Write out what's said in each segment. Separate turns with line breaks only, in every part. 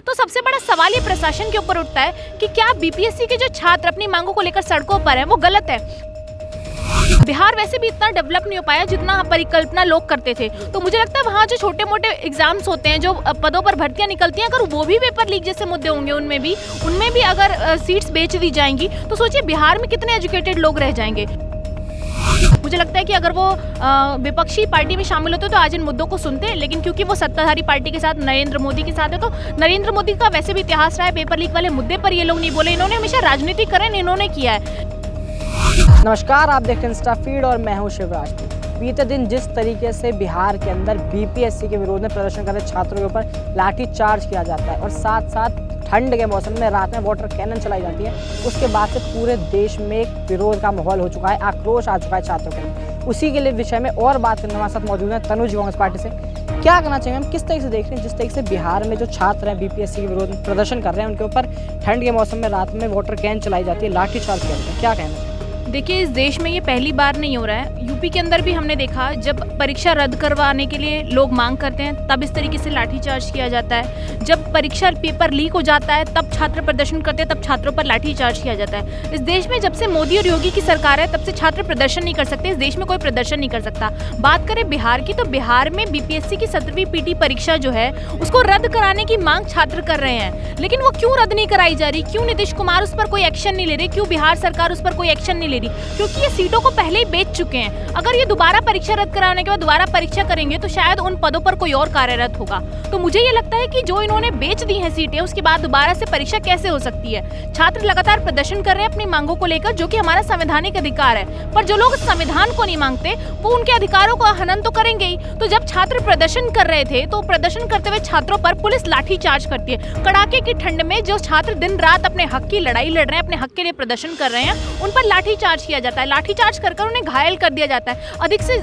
तो सबसे बड़ा सवाल ये प्रशासन के ऊपर उठता है कि क्या बीपीएससी के जो छात्र अपनी मांगों को लेकर सड़कों पर हैं वो गलत है। बिहार वैसे भी इतना डेवलप नहीं हो पाया जितना परिकल्पना लोग करते थे। तो मुझे लगता है वहाँ जो छोटे मोटे एग्जाम्स होते हैं, जो पदों पर भर्तियां निकलती हैं, अगर वो भी पेपर लीक जैसे मुद्दे होंगे उनमें भी अगर सीट्स बेच दी जाएंगी तो सोचिए बिहार में कितने एजुकेटेड लोग रह जाएंगे। मुझे लगता है कि अगर वो विपक्षी पार्टी में शामिल होते तो आज इन मुद्दों को सुनते हैं, लेकिन क्योंकि वो सत्ताधारी पार्टी के साथ, नरेंद्र मोदी के साथ है, तो नरेंद्र मोदी का वैसे भी इतिहास रहा है, पेपर लीक वाले मुद्दे पर ये लोग नहीं बोले। इन्होंने हमेशा राजनीति करें, इन्होंने किया है।
नमस्कार, आप देख रहे हैं इंस्टा फीड और मैं हूं शिवराज। बीते दिन जिस तरीके से बिहार के अंदर बीपीएससी के विरोध में प्रदर्शन कर रहे छात्रों के ऊपर लाठीचार्ज किया जाता है और साथ साथ ठंड के मौसम में रात में वाटर कैनन चलाई जाती है, उसके बाद से पूरे देश में एक विरोध का माहौल हो चुका है, आक्रोश आ चुका है छात्रों के अंदर। उसी के लिए विषय में और बात करने हमारे साथ मौजूद है तनुज कांग्रेस पार्टी से। क्या कहना चाहिए हम, किस तरीके से देख रहे हैं जिस तरीके से बिहार में जो छात्र हैं बीपीएससी के विरोध में प्रदर्शन कर रहे हैं, उनके ऊपर ठंड के मौसम में रात में वाटर कैन चलाई जाती है, लाठीचार्ज किया जाता है, क्या कहना है?
देखिए, इस देश में ये पहली बार नहीं हो रहा है। यूपी के अंदर भी हमने देखा, जब परीक्षा रद्द करवाने के लिए लोग मांग करते हैं तब इस तरीके से लाठीचार्ज किया जाता है। जब परीक्षा पेपर लीक हो जाता है तब छात्र प्रदर्शन करते हैं, तब छात्रों पर लाठीचार्ज किया जाता है। इस देश में जब से मोदी और योगी की सरकार है तब से छात्र प्रदर्शन नहीं कर सकते, इस देश में कोई प्रदर्शन नहीं कर सकता। बात करें बिहार की, तो बिहार में बीपीएससी की 17वीं पीटी परीक्षा जो है उसको रद्द कराने की मांग छात्र कर रहे हैं, लेकिन वो क्यों रद्द नहीं कराई जा रही? क्यों नीतीश कुमार उस पर कोई एक्शन नहीं ले रहे? क्यों बिहार सरकार उस पर कोई एक्शन नहीं ले रही? क्योंकि ये सीटों को पहले ही बेच चुके हैं। अगर ये दोबारा परीक्षा रद्द कराने के बाद दोबारा परीक्षा करेंगे तो शायद उन पदों पर कोई और कार्यरत होगा। तो मुझे ये लगता है कि जो इन्होंने बेच दी हैं सीटें, उसके बाद दोबारा से परीक्षा कैसे हो सकती है? छात्र लगातार प्रदर्शन कर रहे हैं अपनी मांगों को लेकर, जो कि हमारा संवैधानिक अधिकार है, पर जो लोग संविधान को नहीं मांगते वो उनके अधिकारों को हनन तो करेंगे ही। तो जब छात्र प्रदर्शन कर रहे थे तो प्रदर्शन करते हुए छात्रों पर पुलिस लाठीचार्ज करती है। कड़ाके की ठंड में जो छात्र दिन रात अपने हक की लड़ाई लड़ रहे हैं, अपने हक के लिए प्रदर्शन कर रहे हैं, उन पर लाठीचार्ज किया जाता है। लाठीचार्ज कर उन्हें घायल कर दिया जाता है। अधिक से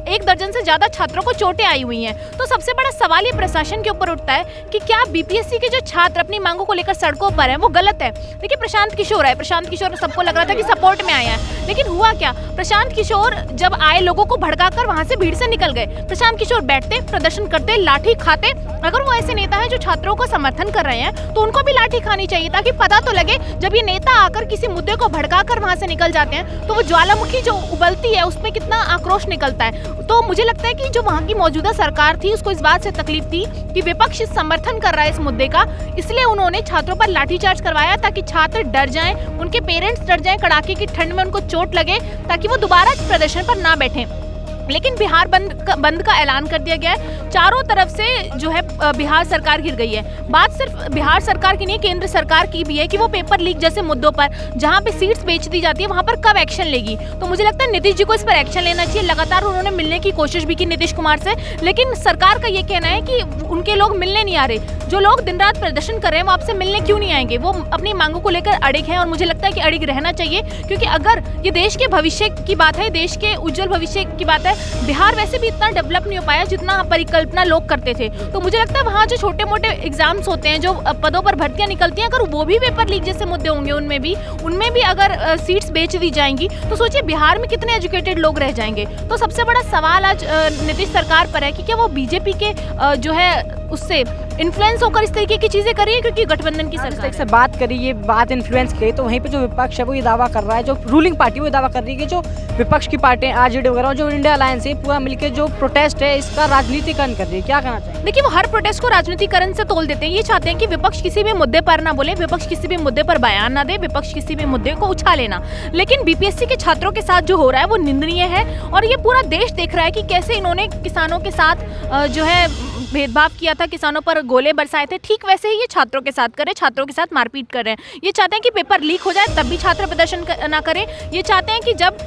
1 दर्जन से ज्यादा छात्रों को चोटें आई हुई हैं। तो सबसे बड़ा सवाल ये प्रशासन के ऊपर उठता है कि क्या बीपीएससी के जो छात्र अपनी मांगों को लेकर सड़कों पर हैं वो गलत है। देखिए, प्रशांत किशोर है, प्रशांत किशोर सबको लग रहा था कि सपोर्ट में आए हैं, लेकिन हुआ क्या? प्रशांत किशोर जब आए, लोगों को भड़काकर वहां से भीड़ से निकल गए। प्रशांत किशोर बैठते, प्रदर्शन करते, लाठी खाते। अगर वो ऐसे नेता है जो छात्रों का समर्थन कर रहे हैं तो उनको भी लाठी खानी चाहिए, ताकि पता तो लगे जब ये नेता आकर किसी मुद्दे को भड़काकर वहां से निकल जाते हैं तो वो ज्वालामुखी जो उबलती है उसमें कितना आक्रोश निकलता है। तो मुझे लगता है कि जो वहां की मौजूदा सरकार थी उसको इस बात से तकलीफ थी कि विपक्ष समर्थन कर रहा है इस मुद्दे का, इसलिए उन्होंने छात्रों पर लाठीचार्ज करवाया ताकि छात्र डर जाएं, उनके पेरेंट्स डर जाएं, कड़ाके की ठंड में उनको चोट लगे, ताकि वो दोबारा प्रदर्शन पर ना बैठें। लेकिन बिहार बंद का ऐलान कर दिया गया है। चारों तरफ से जो है बिहार सरकार घिर गई है। बात सिर्फ बिहार सरकार की नहीं, केंद्र सरकार की भी है कि वो पेपर लीक जैसे मुद्दों पर, जहां पे सीट्स बेच दी जाती है, वहां पर कब एक्शन लेगी। तो मुझे लगता है नीतीश जी को इस पर एक्शन लेना चाहिए। लगातार उन्होंने मिलने की कोशिश भी की नीतीश कुमार से, लेकिन सरकार का ये कहना है कि उनके लोग मिलने नहीं आ रहे। जो लोग दिन रात प्रदर्शन कर रहे हैं वो आपसे मिलने क्यों नहीं आएंगे? वो अपनी मांगों को लेकर अड़िग हैं और मुझे लगता है कि अड़िग रहना चाहिए, क्योंकि अगर ये देश के भविष्य की बात है, देश के उज्जवल भविष्य की बात है। बिहार वैसे भी इतना डेवलप नहीं हो पाया जितना परिकल्पना लोग करते थे। तो मुझे लगता है वहाँ जो छोटे मोटे एग्जाम्स होते हैं, जो पदों पर भर्तियां निकलती हैं, अगर वो भी पेपर लीक जैसे मुद्दे होंगे उनमें भी अगर सीट्स बेच दी जाएंगी तो सोचिए बिहार में कितने एजुकेटेड लोग रह जाएंगे। तो सबसे बड़ा सवाल आज नीतीश सरकार पर है कि क्या वो बीजेपी के जो है उससे इन्फ्लुएंस होकर इस तरीके की चीजें कर रही है, क्योंकि गठबंधन की सरकार
से बात करी, ये बात इन्फ्लुएंस की, तो वहीं पे जो विपक्ष है वो ये दावा कर रहा है, जो रूलिंग पार्टी वो ये दावा कर रही है कि जो विपक्ष की पार्टियां आरजेडी वगैरह, जो इंडिया अलायंस है, पूरा मिलकर जो प्रोटेस्ट है इसका राजनीतिकरण कर रही है, क्या कहना चाहिए?
देखिए, वो हर प्रोटेस्ट को राजनीतिकरण से तोल देते हैं। ये चाहते हैं कि विपक्ष किसी भी मुद्दे पर ना बोले, विपक्ष किसी भी मुद्दे पर बयान ना दे, विपक्ष किसी भी मुद्दे को उछाले ना। लेकिन बीपीएससी के छात्रों के साथ जो हो रहा है वो निंदनीय है, और ये पूरा देश देख रहा है कि कैसे इन्होंने किसानों के साथ जो है भेदभाव किया था, किसानों पर गोले बरसाए थे, ठीक वैसे ही ये छात्रों के साथ कर रहे हैं, छात्रों के साथ मारपीट कर रहे हैं। ये चाहते हैं कि पेपर लीक हो जाए तब भी छात्र प्रदर्शन ना करें। ये चाहते हैं कि जब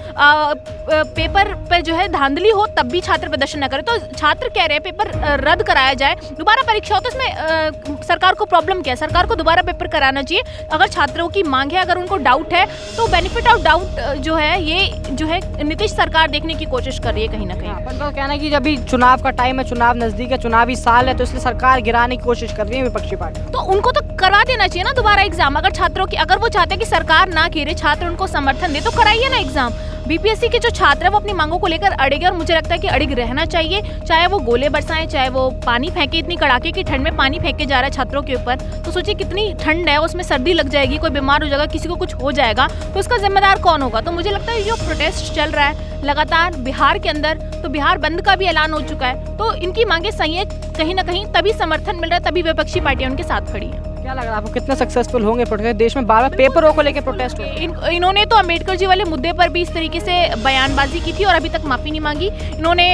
पेपर पर जो है धांधली हो तब भी छात्र प्रदर्शन ना करें। तो छात्र कह रहे हैं पेपर रद्द कराया जाए, दोबारा परीक्षा हो, तो इसमें सरकार को प्रॉब्लम क्या है? सरकार को दोबारा पेपर कराना चाहिए। अगर छात्रों की मांग है, अगर उनको डाउट है, तो बेनिफिट ऑफ डाउट जो है ये जो है नीतीश सरकार देखने की कोशिश कर रही है कहीं ना कहीं।
अपन का कहना है कि जब भी चुनाव का टाइम है, चुनाव नजदीक है, चुनावी साल है, तो इसलिए सरकार गिराने की कोशिश कर रही है विपक्षी पार्टी।
तो उनको तो करवा देना चाहिए ना दोबारा एग्जाम। अगर छात्रों की, अगर वो चाहते हैं कि सरकार ना घेरे, छात्र उनको समर्थन दे, तो कराइए ना एग्जाम। बीपीएससी के जो छात्र है वो अपनी मांगों को लेकर अड़ेगे और मुझे लगता है कि अड़िग रहना चाहिए, चाहे वो गोले बरसाएं, चाहे वो पानी फेंके। इतनी कड़ाके की ठंड में पानी फेंके जा रहा है छात्रों के ऊपर, तो सोचिए कितनी ठंड है, उसमें सर्दी लग जाएगी, कोई बीमार हो जाएगा, किसी को कुछ हो जाएगा, तो इसका जिम्मेदार कौन होगा। तो मुझे लगता है जो प्रोटेस्ट चल रहा है लगातार बिहार के अंदर, तो बिहार बंद का भी ऐलान हो चुका है, तो इनकी मांगे सही है, कहीं ना कहीं तभी समर्थन मिल रहा है, तभी विपक्षी पार्टियां उनके साथ खड़ी है।
क्या लग रहा है आपको, कितना सक्सेसफुल होंगे प्रोटेस्ट? देश में बार बार पेपरों को लेकर प्रोटेस्ट हो रहे हैं।
इन्होंने तो अम्बेडकर जी वाले मुद्दे पर भी इस तरीके से बयानबाजी की थी और अभी तक माफ़ी नहीं मांगी। इन्होंने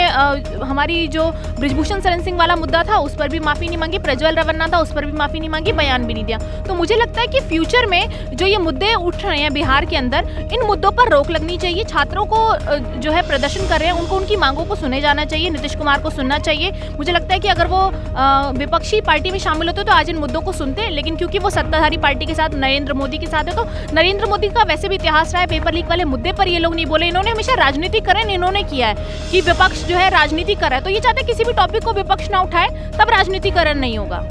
हमारी जो ब्रिजभूषण शरण सिंह वाला मुद्दा था उस पर भी माफ़ी नहीं मांगी, प्रज्वल रवन्ना था उस पर भी माफ़ी नहीं मांगी, बयान भी नहीं दिया। तो मुझे लगता है कि फ्यूचर में जो ये मुद्दे उठ रहे हैं बिहार के अंदर, इन मुद्दों पर रोक लगनी चाहिए। छात्रों को जो है प्रदर्शन कर रहे हैं उनको उनकी मांगों को सुने जाना चाहिए, नीतीश कुमार को सुनना चाहिए। मुझे लगता है कि अगर वो विपक्षी पार्टी में शामिल होते तो आज इन मुद्दों को सुनते, लेकिन क्योंकि वो सत्ताधारी पार्टी के साथ, नरेंद्र मोदी के साथ है, तो नरेंद्र मोदी का वैसे भी इतिहास रहा है, पेपर लीक वाले मुद्दे पर ये लोग नहीं बोले। इन्होंने हमेशा राजनीति करें, इन्होंने किया है कि विपक्ष जो है राजनीति कर रहा है, तो ये चाहते हैं किसी भी टॉपिक को विपक्ष ना उठाए, तब राजनीतिकरण नहीं होगा।